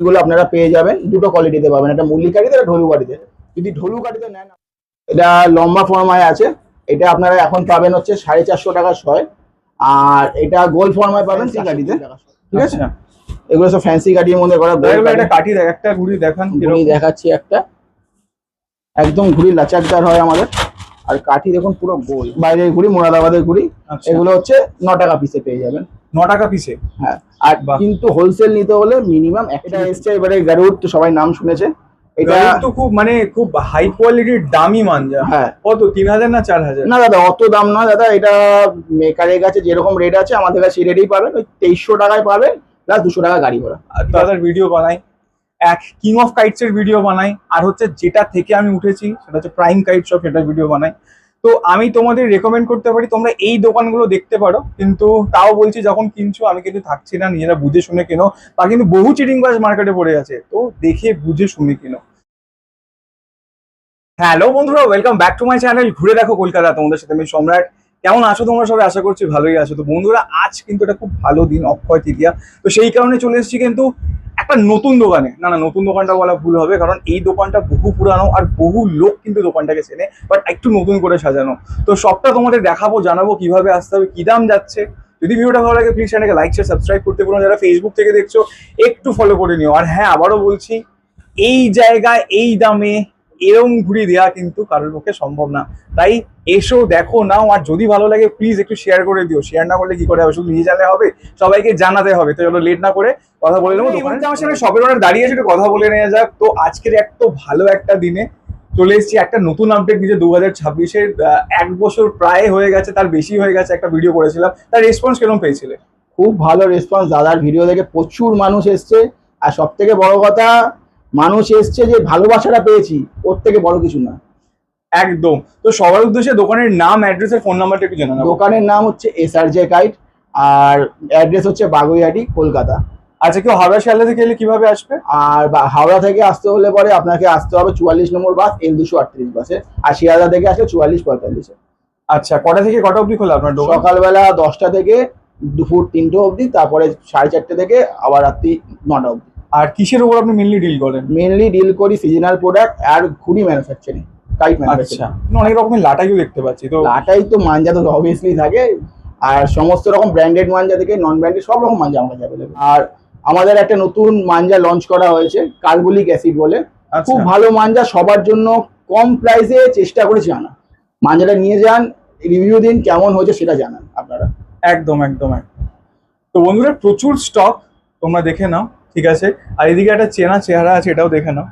এগুলো আপনারা পেয়ে যাবেন দুটো কোয়ালিটিতে পাবেন, একটা মুরলি কাঠিতে একটা ঢোলু কাঠিতে। যদি ঢোলু কাঠিতে নেন, এটা লম্বা ফর্মায় আছে, এটা আপনারা এখন পাবেন হচ্ছে 450 টাকা শয়। আর এটা গোল ফর্মায় পাবেন কাঠিতে, ঠিক আছে। এগুলো সব ফ্যান্সি কাঠির মধ্যে করা। একটা কাঠি একটা ঘুড়ি দেখান, ঘুড়ি দেখাচ্ছি একটা, একদম ঘুড়ি লাচাকদার হয় আমাদের। আর কাঠি দেখুন পুরো গোল, বাইরের ঘুড়ি মুরাদাবাদের ঘুড়ি। এগুলো হচ্ছে 9 টাকা পিসে পেয়ে যাবেন। 9 টাকা পিসে, হ্যাঁ। আর কিন্তু হোলসেল নিতে হলে মিনিমাম একটা এসছে এবারে গারুড, তো সবাই নাম শুনেছে। এটা তো খুব মানে খুব হাই কোয়ালিটির দামি মাঞ্জা। হ্যাঁ। কত 3000 না 4000? না দাদা অত দাম নয় দাদা, এটা মেকারের কাছে যেরকম রেট আছে আমাদের কাছে সেই রেটেই পাবেন। ওই 2300 টাকায় পাবেন, প্লাস 200 টাকা গাড়ি ভাড়া। দাদার ভিডিও বানাই, এক কিং অফ কাইটস এর ভিডিও বানাই, আর হচ্ছে যেটা থেকে আমি উঠেছি সেটা হচ্ছে প্রাইম কাইট শপ, সেটার ভিডিও বানাই। তো আমি তোমাদের রেকমেন্ড করতে পারি তোমরা এই দোকানগুলো দেখতে পারো, কিন্তু তাও বলছি যখন কিনছো আমি কিন্তু থাকছি না, নিজেরা বুঝে শুনে কেনো। তা কিন্তু বহু চিটিং বাজ মার্কেটে পড়ে আছে, তো দেখে বুঝে শুনে কেনো। হ্যালো বন্ধুরা, welcome back to my channel ঘুরে দেখো কলকাতা। তোমাদের সাথে আমি সম্রাট। কেমন আছো তোমরা সবাই? আশা করছি ভালোই আছো। তো বন্ধুরা, আজ কিন্তু এটা খুব ভালো দিন, অক্ষয় তৃতীয়া। তো সেই কারণে চলে এসেছি কিন্তু একটা নতুন দোকানে। না নতুন দোকানটা বলা ভুল হবে, কারণ এই দোকানটা বহু পুরানো আর বহু লোক কিন্তু দোকানটাকে চেনে, বাট একটু নতুন করে সাজানো। তো সবটা তোমাদের দেখাবো, জানাবো কিভাবে আসতে হবে, কি দাম যাচ্ছে। যদি ভিডিওটা ভালো লাগে প্লিজ চ্যানেলকে লাইক শেয়ার সাবস্ক্রাইব করতে পারো। যারা ফেসবুক থেকে দেখছো একটু ফলো করে নিও। আর হ্যাঁ, আবারও বলছি, এই জায়গায় এই দামে এরম ঘুড়ি দেওয়া কিন্তু কারোর পক্ষে সম্ভব না। তাই এসো, দেখো, নাও। আর যদি ভালো লাগে প্লিজ একটু শেয়ার করে দিও। শেয়ার না করলে কি করে হবে? শুধু নিয়ে জানলে হবে, সবাইকে জানাতে হবে। তো চলো লেট না করে কথা বলে নেবো। দোকানে আমার সামনে শপের ওনার দাঁড়িয়ে আছে, একটু কথা বলে নেওয়া যাক। তো আজকের এত ভালো একটা দিনে চলে এসেছি একটা নতুন আপডেট নিয়ে। 2026-এর 1 বছর প্রায় হয়ে গেছে, তার বেশি হয়ে গেছে। একটা ভিডিও করেছিলাম, তার রেসপন্স কেমন পেয়েছিলে? খুব ভালো রেসপন্স দাদার ভিডিও দেখে, প্রচুর মানুষ এসছে। আর সব থেকে বড় কথা, মানুষ এসছে যে ভালোবাসাটা পেয়েছি, ওর থেকে বড় কিছু না। একদম। তো সবার উদ্দেশ্যে দোকানের নাম, অ্যাড্রেস আর ফোন নাম্বারটা একটু জানানো। দোকানের নাম হচ্ছে SRJ কাইট, আর অ্যাড্রেস হচ্ছে বাগুইহাটি, কলকাতা। আচ্ছা, কেউ হাওড়া শিয়ালদা থেকে এলে কিভাবে আসবে? আর হাওড়া থেকে আসতে হলে পরে আপনাকে আসতে হবে 44 নম্বর বাস, L238 বাসে। আর শিয়ালদা থেকে আসলে 44-45-এ। আচ্ছা, কটা থেকে কটা অবধি খোলা আপনার দোকান? সকালবেলা 10টা থেকে দুপুর 3টে অবধি, তারপরে 4:30 থেকে আবার রাত্রি 9টা অবধি। আর কিসের উপর আপনি মেনলি ডিল করেন? মেনলি ডিল করি সিজনাল প্রোডাক্ট আর ঘুড়ি ম্যানুফ্যাকচারিং, কাইট ম্যানুফ্যাকচারিং। অনেক রকমের লাটাইও দেখতে পাচ্ছি। তো লাটাই তো মাঞ্জা তো অবভিয়াসলি থাকে, আর সমস্ত রকম ব্র্যান্ডেড মাঞ্জা থেকে নন ব্র্যান্ডেড সব রকম মাঞ্জা আমার কাছে অ্যাভেলেবল। আর আমাদের একটা নতুন মাঞ্জা লঞ্চ করা হয়েছে, কার্বলিক অ্যাসিড বলে। খুব ভালো মাঞ্জা, সবার জন্য কম প্রাইসে চেষ্টা করেছি আনা। মাঞ্জাটা নিয়ে যান, রিভিউ দিন, কেমন হয়েছে সেটা জানান আপনারা। একদম একদম একদম। তো বন্ধুরা, প্রচুর স্টক, তোমরা দেখে নাও, ঠিক আছে। আর এদিকে একটা চেনা চেহারা আছে, এটাও দেখে নাও,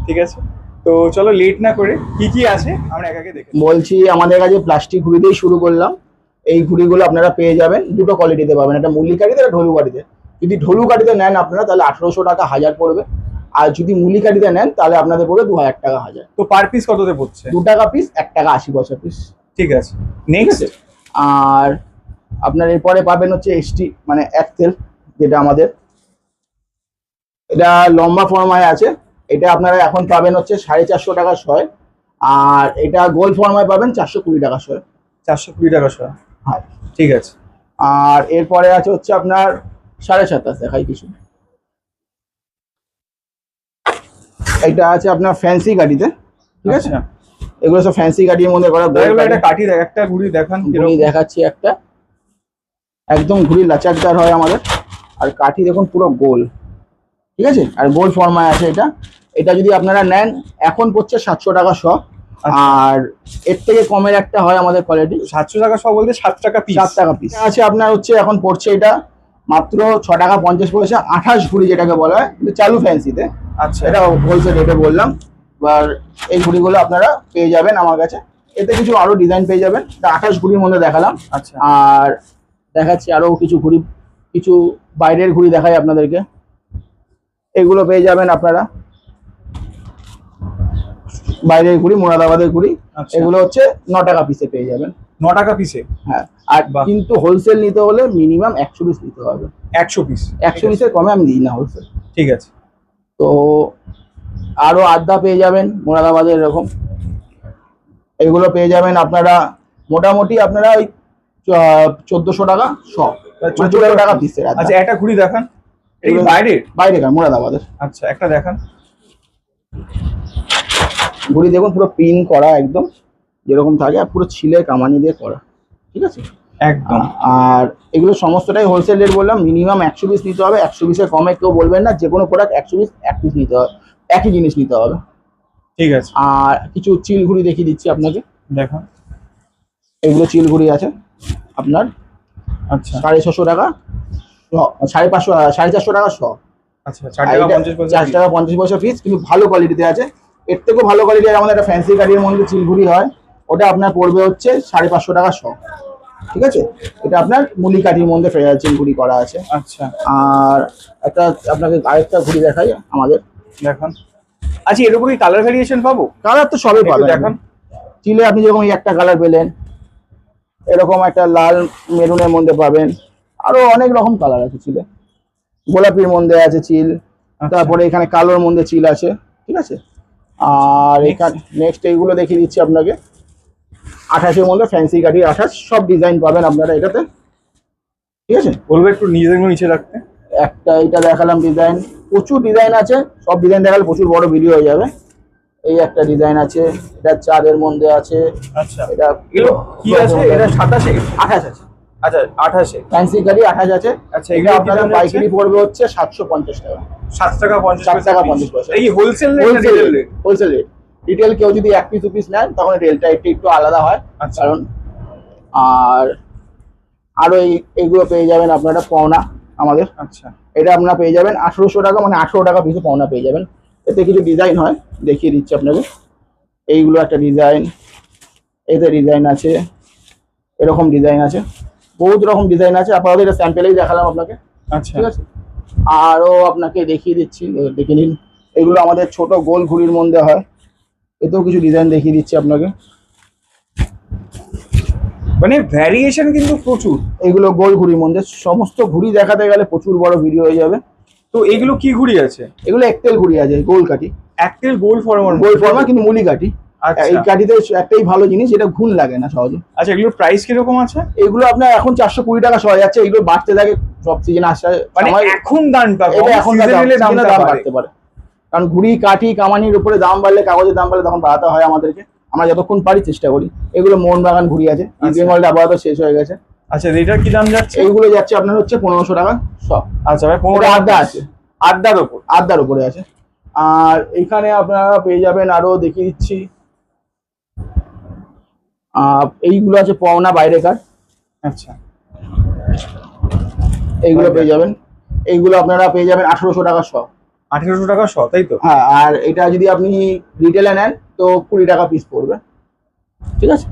ঠিক আছে। তো চলো লেট না করে কি কি আছে আমরা একাকে দেখে বলছি। আমাদের কাছে প্লাস্টিক ঘুড়ি দিয়েই শুরু করলাম। এই ঘুড়িগুলো আপনারা পেয়ে যাবেন দুটো কোয়ালিটিতে পাবেন, একটা মুরলি কাঠিতে একটা ঢোলু কাঠিতে। যদি ঢোলু কাঠিতে নেন আপনারা তাহলে 1800 টাকা 1000 পড়বে। আর যদি মুরলি কাঠিতে নেন তাহলে আপনাদের পড়বে 2000 টাকা 1000। তো পার পিস কততে পড়ছে? 2 টাকা পিস, 1 টাকা 80 পয়সা পিস। ঠিক আছে, নেক্সট। আর আপনার এরপরে পাবেন হচ্ছে এক্সটি মানে এক্সেল, যেটা আমাদের এটা লম্বা ফর্মায় আছে। এটা আপনারা এখন পাবেন হচ্ছে 450 টাকা শয়। আর এটা গোল ফর্মায় পাবেন 420 টাকা শয়। 420 টাকা শয়, হ্যাঁ ঠিক আছে। আর এরপরে আছে হচ্ছে আপনার 27.5 দেখাই কিছু। এটা আছে আপনার ফ্যান্সি গাড়িতে, ঠিক আছে। এগুলো সব ফ্যান্সি গাড়ির মধ্যে করা। একটা কাঠি একটা ঘুড়ি দেখান। ঘুড়ি দেখাচ্ছি একটা, একদম ঘুড়ি লাচাকদার হয় আমাদের। আর কাঠি দেখুন পুরো গোল, ঠিক আছে। আর গোল ফর্মায় আছে এটা। এটা যদি আপনারা নেন এখন পড়ছে 700 টাকা শ। আর এর থেকে কমের একটা হয় আমাদের কোয়ালিটি। 700 টাকা শ বলতে 7 টাকা পিস? 7 টাকা পিস আছে আপনার হচ্ছে। এখন পড়ছে এটা মাত্র 6 টাকা 50 পয়সা। 28 ঘুড়ি যেটাকে বলা হয়, চালু ফ্যান্সিতে। আচ্ছা, এটা হোলসেল রেটে বললাম। এবার এই ঘুড়িগুলো আপনারা পেয়ে যাবেন আমার কাছে। এতে কিছু আরো ডিজাইন পেয়ে যাবেন। 28 ঘুড়ির মধ্যে দেখালাম। আচ্ছা, আর দেখাচ্ছি আরো কিছু ঘুড়ি, কিছু বাইরের ঘুড়ি দেখাই আপনাদেরকে। এগুলো পেয়ে যাবেন আপনারা, বাইরের ঘুড়ি মুরাদাবাদের ঘুড়ি। এগুলো হচ্ছে 9 টাকা পিসে পেয়ে যাবেন। 9 টাকা পিসে? হ্যাঁ। আর কিন্তু হোলসেল নিতে হলে মিনিমাম 100 পিস নিতে হবে। 100 পিস? 100 পিসের কমে আমি দিই না হোলসেল। ঠিক আছে। তো আরো আড্ডা পেয়ে যাবেন মুরাদাবাদের এরকম। এগুলো পেয়ে যাবেন আপনারা মোটামুটি আপনারা ওই 1400 টাকা শ, 14 টাকা পিসের। আচ্ছা, একটা ঘুড়ি দেখান। এই বাইরে বাইরেকার মুরাদাবাদের। আচ্ছা একটা দেখান। ঘুড়ি দেখুন পুরো পিন করা একদম যেরকম থাকে, আর পুরো ছিলে কামানি দিয়ে করা, ঠিক আছে একদম। আর এগুলো সমস্তটাই হোলসেল রেট বললাম, মিনিমাম 100 পিস নিতে হবে, 100 পিসের কমে কেউ বলবেন না, যে কোনো প্রোডাক্ট 100 পিস 1 পিস নিতে হবে, একই জিনিস নিতে হবে। ঠিক আছে, আর কিছু চিল ঘুড়ি দেখিয়ে দিচ্ছি আপনাকে, দেখান। এগুলো চিল ঘুড়ি আছে আপনার আচ্ছা 650 টাকা, 550 450 টাকা শ। আচ্ছা 4 টাকা 50 পয়সা 4 টাকা 50 পয়সা পিস, কিন্তু ভালো কোয়ালিটিতে আছে। এর থেকেও ভালো কোয়ালিটির আমাদের একটা ফ্যান্সি কাঠির মধ্যে চিলঘুড়ি হয়, ওটা আপনার পড়বে হচ্ছে 550 টাকা শ, ঠিক আছে। এটা আপনার মুলি কাঠির মধ্যে চিলঘুড়ি করা আছে। আচ্ছা আর একটা আপনাকে আরেকটা ঘুড়ি দেখাই আমাদের, দেখান। আচ্ছা এর উপরে কালার ভ্যারিয়েশন পাবো? কালার তো সবই একটু পাবেন দেখান। চিলে আপনি যেরকম এই একটা কালার পেলেন, এরকম একটা লাল মেরুনের মধ্যে পাবেন, আরো অনেক রকম কালার আছে চিলে, গোলাপির মধ্যে আছে চিল, তারপরে এখানে কালোর মধ্যে চিল আছে, ঠিক আছে। আর এখানে নেক্সট এইগুলো দেখিয়ে দিচ্ছি আপনাকে, 28-এর মধ্যে ফ্যান্সি কাঠি 28, সব ডিজাইন পাবেন আপনারা এটাতে, ঠিক আছে। বলবো একটু নিজের নিচে রাখতে। একটা এটা দেখালাম ডিজাইন, প্রচুর ডিজাইন আছে, সব ডিজাইন দেখালে প্রচুর বড় ভিডিও হয়ে যাবে। এই একটা ডিজাইন আছে, এটা চাঁদের মধ্যে আছে। আচ্ছা এটা এগুলো কি আছে? এটা 27 28 আছে। আচ্ছা 28 ফ্যান্সি কাঠি 28 আছে। আচ্ছা এটা এগুলো আপনাদের পাইকারি পড়বে হচ্ছে 750 টাকা, 7 টাকা 50 7 টাকা 50 পয়সা। এই হোলসেল রেট না wholesale retail rate, rate? Wholesale rate. Retail কেউ যদি 1 পিস 2 পিস নেন তখন রেটটা একটু আলাদা হয়, আচ্ছা। কারণ আর আরো এইগুলো পেয়ে যাবেন আপনারা পাওনা আমাদের। আচ্ছা এটা আপনারা পেয়ে যাবেন 1800 টাকা, মানে 18 টাকা পিসে পাওনা পেয়ে যাবেন। এতে কিছু ডিজাইন হয়, দেখিয়ে দিচ্ছি আপনাকে। এইগুলো একটা ডিজাইন, এতে ডিজাইন আছে, এরকম ডিজাইন আছে, বহুত রকম ডিজাইন আছে। আপাতত এটা স্যাম্পেলেই দেখালাম আপনাকে, আচ্ছা ঠিক আছে। আরও আপনাকে দেখিয়ে দিচ্ছি, দেখে নিন। এগুলো আমাদের ছোট গোল ঘুড়ির মধ্যে হয়, এতেও কিছু ডিজাইন দেখিয়ে দিচ্ছি আপনাকে। মানে ভ্যারিয়েশন কিন্তু প্রচুর। এগুলো গোল ঘুড়ির মধ্যে, সমস্ত ঘুড়ি দেখাতে গেলে প্রচুর বড় ভিডিও হয়ে যাবে। তো এগুলো কি ঘুড়ি আছে? এগুলো একটেল ঘুড়ি আছে, গোল কাঠি, একটেল গোল ফরমার, গোল ফর্মা কিন্তু মুলি কাঠি। আচ্ছা এই কাঠিতে একটাই ভালো জিনিস, এটা ঘুণ লাগে না সহজে। আচ্ছা এগুলোর প্রাইস কিরকম আছে? এগুলো আপনার এখন 420 টাকা শো যাচ্ছে, এগুলো বাড়তে থাকে সব সিজন আসছে, মানে এখন দামটা কম, এটা এখন season এলে দামটা দাম বাড়ে। বাড়তে পারে, কারণ ঘুড়ি কাঠি কামানির উপরে দাম বাড়লে, কাগজের দাম বাড়লে তখন বাড়াতে হয় আমাদেরকে। আমরা যতক্ষণ পারি চেষ্টা করি। এগুলো মোহনবাগান ঘুড়ি আছে, ইস্ট বেঙ্গলটা আপাতত শেষ হয়ে গেছে। আচ্ছা এটার কি দাম যাচ্ছে? এইগুলো যাচ্ছে আপনার হচ্ছে 1500 টাকা সব। আচ্ছা ভাই 15 ওটা টাকা আড্ডা আছে, আড্ডার উপর। আড্ডার উপরে আছে। আর এখানে আপনারা পেয়ে যাবেন, আরো দেখিয়ে দিচ্ছি, এইগুলো আছে পাওনা বাইরেকার, আচ্ছা এইগুলো পেয়ে যাবেন। এইগুলো আপনারা পেয়ে যাবেন 1800 টাকা সব। 1800 টাকা শ, তাই তো? হ্যাঁ, আর এটা যদি আপনি রিটেলে নেন তো 20 টাকা পিস পড়বে, ঠিক আছে।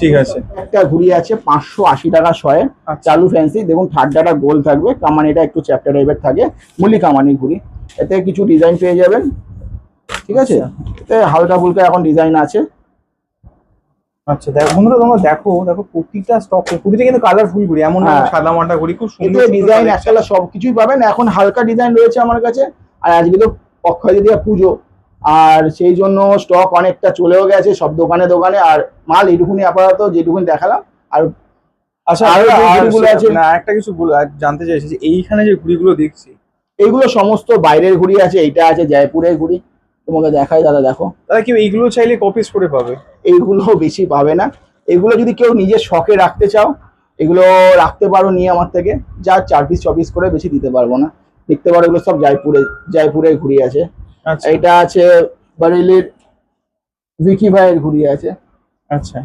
ঠিক আছে। একটা ঘুড়ি আছে 580 টাকা শয়ে, চালু ফ্যান্সি, দেখুন ঠাড্ডাটা গোল থাকবে, কামানিটা একটু চ্যাপ্টা টাইপের থাকে, মুলি কামানি ঘুড়ি। এতে কিছু ডিজাইন পেয়ে যাবেন, ঠিক আছে। এতে হালকা ফুলকা এখন ডিজাইন আছে। আচ্ছা দেখো বন্ধুরা, তোমরা দেখো দেখো প্রতিটা স্টক, প্রতিটা কিন্তু কালারফুল ঘুড়ি, এমন না হ্যাঁ। সাদা মাটা ঘুড়ি, খুব সুন্দর এতে সুন্দর ডিজাইন collection। এককালা সবকিছুই পাবেন। এখন হালকা ডিজাইন রয়েছে আমার কাছে, আর আজকে তো অক্ষয় তৃতীয়া পুজো, আর সেই জন্য স্টক অনেকটা চলেও গেছে সব দোকানে দোকানে। আর মাল এইটুকুনি আপাতত যেটুকুনি দেখালাম। আর আচ্ছা আরো যে আর ঘুড়িগুলো আছে, না একটা কিছু জানতে চাইছি যে এইখানে যে ঘুড়িগুলো দেখছি, এইগুলো সমস্ত বাইরের ঘুড়ি আছে। এইটা আছে জয়পুরের ঘুড়ি, তোমাকে দেখাই দাদা, দেখো। তাহলে কি এইগুলো চাইলে কপিস করে পাবে? এইগুলো বেশি পাবে না, এগুলো যদি কেউ নিজের শখে রাখতে চাও এগুলো রাখতে পারো নিয়ে আমার থেকে, যা 4 পিস 6 পিস করে, বেশি দিতে পারবো না। দেখতে পারো এগুলো সব জয়পুরের ঘুড়ি আছে। আচ্ছা এটা আছে বারেলির ভিকি ভাইয়ের ঘুড়ি আছে, আচ্ছা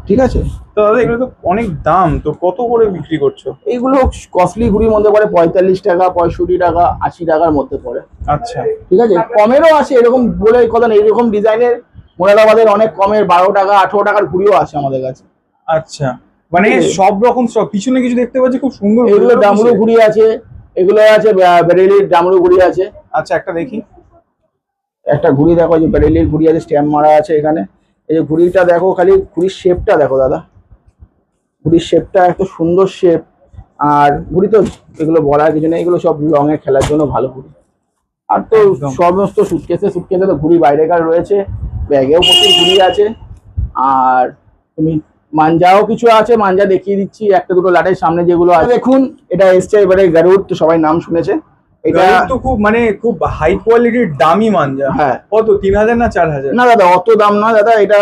ঠিক আছে। তো দাদা এগুলো তো অনেক দাম, তো কত করে বিক্রি করছো? এইগুলো কস্টলি ঘুড়ির মধ্যে পড়ে 45 টাকা, 65 টাকা, 80 টাকার মধ্যে পড়ে, আচ্ছা ঠিক আছে। কমেরও আছে, এরকম বলে কথা না, এরকম ডিজাইনের মোরাদাবাদের অনেক কমের 12 টাকা 18 টাকার ঘুড়িও আছে আমাদের কাছে। আচ্ছা মানে সব রকম স্টক। পিছনে কিছু দেখতে পাচ্ছি খুব সুন্দর, এগুলো ডামরু ঘুড়ি আছে, এগুলো আছে বেরেলির ডামরু ঘুড়ি আছে। আচ্ছা একটা দেখি। একটা ঘুড়ি দেখো, যে বেরেলির ঘুড়ি আছে, স্ট্যাম্প মারা আছে এখানে। এই যে ঘুড়িটা দেখো, খালি ঘুড়ির শেপটা দেখো দাদা, ঘুড়ির শেপটা এত সুন্দর শেপ। আর ঘুড়ি তো এগুলো বলার কিছু নেই, এগুলো সব রঙে খেলার জন্য ভালো ঘুড়ি। আর তো একদম। সমস্ত সুটকেসে তো ঘুড়ি বাইরেকার রয়েছে, ব্যাগেও প্রচুর ঘুড়ি আছে। আর তুমি মাঞ্জাও কিছু আছে, মাঞ্জা দেখিয়ে দিচ্ছি একটা দুটো লাটের সামনে যেগুলো আছে। দেখুন এটা এসছে এবারে গারুড, তো সবাই নাম শুনেছে। এটা তো খুব মানে খুব হাই কোয়ালিটির দামি মাঞ্জা। হ্যাঁ কত 3000 না 4000? না দাদা অত দাম না দাদা, এটা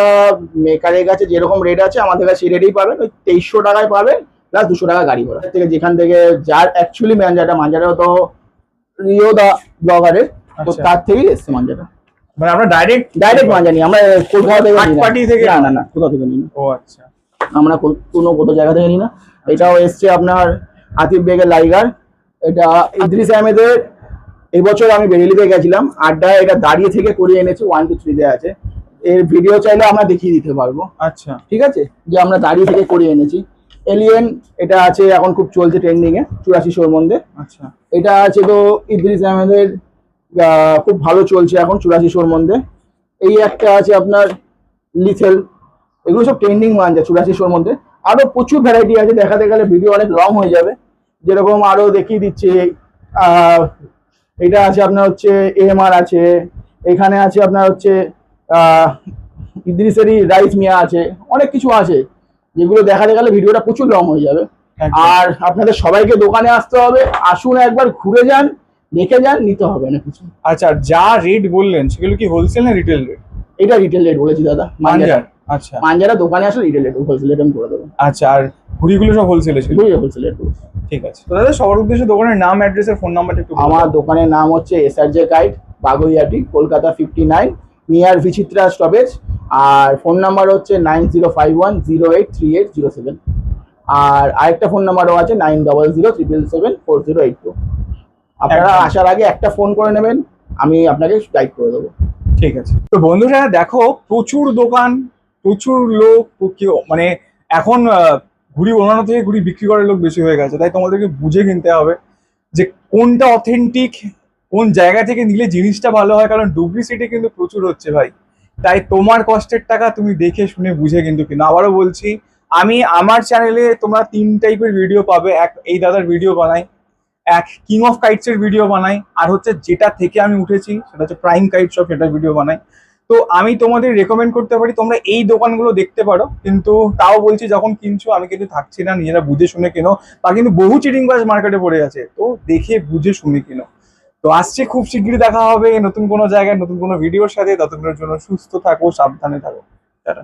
মেকারের কাছে যেরকম রেট আছে আমাদের কাছে সেই রেটেই পাবেন, ওই 2300 টাকায় পাবেন প্লাস 200 টাকা গাড়ি ভাড়া। থেকে যেখান থেকে যার অ্যাকচুয়ালি মাঞ্জাটা তো রিও দা ব্লগারের, তো আচ্ছা। তার থেকেই এসছে মাঞ্জাটা। মানে আমরা ডাইরেক্ট মাঞ্জা নিই আমরা, কোথাও থেকে থার্ড নিই না। পার্টি থেকে? না না না, কোথাও থেকে নিই না ও আচ্ছা। আমরা, কোনো জায়গা থেকে নিই না। এটাও এসছে আপনার আতিফ বেগের লাইগার। এটা ইদ্রিস আহমেদের, এবছর আমি বেরেলিতে গেছিলাম আড্ডায়, এটা দাঁড়িয়ে থেকে করিয়ে এনেছি, 1 2 3 আছে। এর ভিডিও চাইলে আমরা দেখিয়ে দিতে পারবো, আচ্ছা ঠিক আছে, যে আমরা দাঁড়িয়ে থেকে করিয়ে এনেছি। এলিয়েন এটা আছে এখন খুব চলছে ট্রেন্ডিং এ, 84 মধ্যে। আচ্ছা এটা আছে তো ইদ্রিস আহমেদের, খুব ভালো চলছে এখন 84 মধ্যে। এই একটা আছে আপনার লিথেল, এগুলো সব ট্রেন্ডিং মাঞ্জা 84 মধ্যে। আরো প্রচুর ভ্যারাইটি আছে, দেখাতে গেলে ভিডিও অনেক লং হয়ে যাবে। যেরকম আরো দেখিয়ে দিচ্ছি, এটা আছে আপনার হচ্ছে এএমআর আছে, এখানে আছে আপনার হচ্ছে ইদ্রিসেরই রাইস মিয়া আছে, অনেক কিছু আছে যেগুলো দেখাতে গেলে ভিডিওটা প্রচুর লং হয়ে যাবে। একদম। আর আপনাদের সবাইকে দোকানে আসতে হবে, আসুন একবার ঘুরে যান, দেখে যান, নিতে হবে না কিছু। আচ্ছা, যা রেট বললেন সেগুলো কি হোলসেল না রিটেল রেট? এটা রিটেল রেট বলেছি দাদা, মাঞ্জার? আচ্ছা মাঞ্জারা দোকানে আসলে রিটেল রেট, হোলসেল রেট আমি করে দেবো। আচ্ছা, আর ঘুড়িগুলো সব হোলসেলে ছিল? হোলসেল রেট বলেছি। ঠিক আছে। তো দাদা সবার উদ্দেশ্যে দোকানের নাম, অ্যাড্রেস আর ফোন নাম্বারটা একটু বলুন। আমার দোকানের নাম হচ্ছে SRJ guide, Baguiati, Kolkata 59, near Bichitra stoppage. আর ফোন নাম্বার হচ্ছে 9051083807। আর আরেকটা ফোন নাম্বারও আছে 9007774082। আপনারা একদম। আসার আগে একটা ফোন করে নেবেন, আমি আপনাকে গাইড করে দেবো। ঠিক আছে। তো বন্ধুরা দেখো, প্রচুর দোকান, প্রচুর লোক, মানে এখন ঘুড়ি বানানো থেকে ঘুড়ি বিক্রি করার লোক বেশি হয়ে গেছে, তাই তোমাদেরকে বুঝে কিনতে হবে যে কোনটা অথেন্টিক, কোন জায়গা থেকে নিলে জিনিসটা ভালো হয়, কারণ ডুপ্লিসিটি কিন্তু প্রচুর হচ্ছে ভাই। তাই তোমার কষ্টের টাকা তুমি দেখে শুনে বুঝে কিন্তু কিনো। আবারও বলছি, আমি আমার চ্যানেলে তোমরা 3 টাইপের ভিডিও পাবে। এক, এই দাদার ভিডিও বানাই, এক কিং অফ কাইটস এর ভিডিও বানাই, আর হচ্ছে যেটা থেকে আমি উঠেছি সেটা হচ্ছে প্রাইম কাইট শপ, সেটার ভিডিও বানাই। তো আমি তোমাদের রেকমেন্ড করতে পারি তোমরা এই দোকানগুলো দেখতে পারো, কিন্তু তাও বলছি যখন কিনছো আমি কিন্তু থাকছি না, নিজেরা বুঝে শুনে কেনো। তা কিন্তু বহু চিটিং বাজ মার্কেটে পড়ে আছে, তো দেখে বুঝে শুনে কিনো। তো আসছে খুব শিগগিরই দেখা হবে নতুন কোনো জায়গায় নতুন কোনো ভিডিওর সাথে। ততক্ষণের জন্য সুস্থ থাকো, সাবধানে থাকো। টাটা।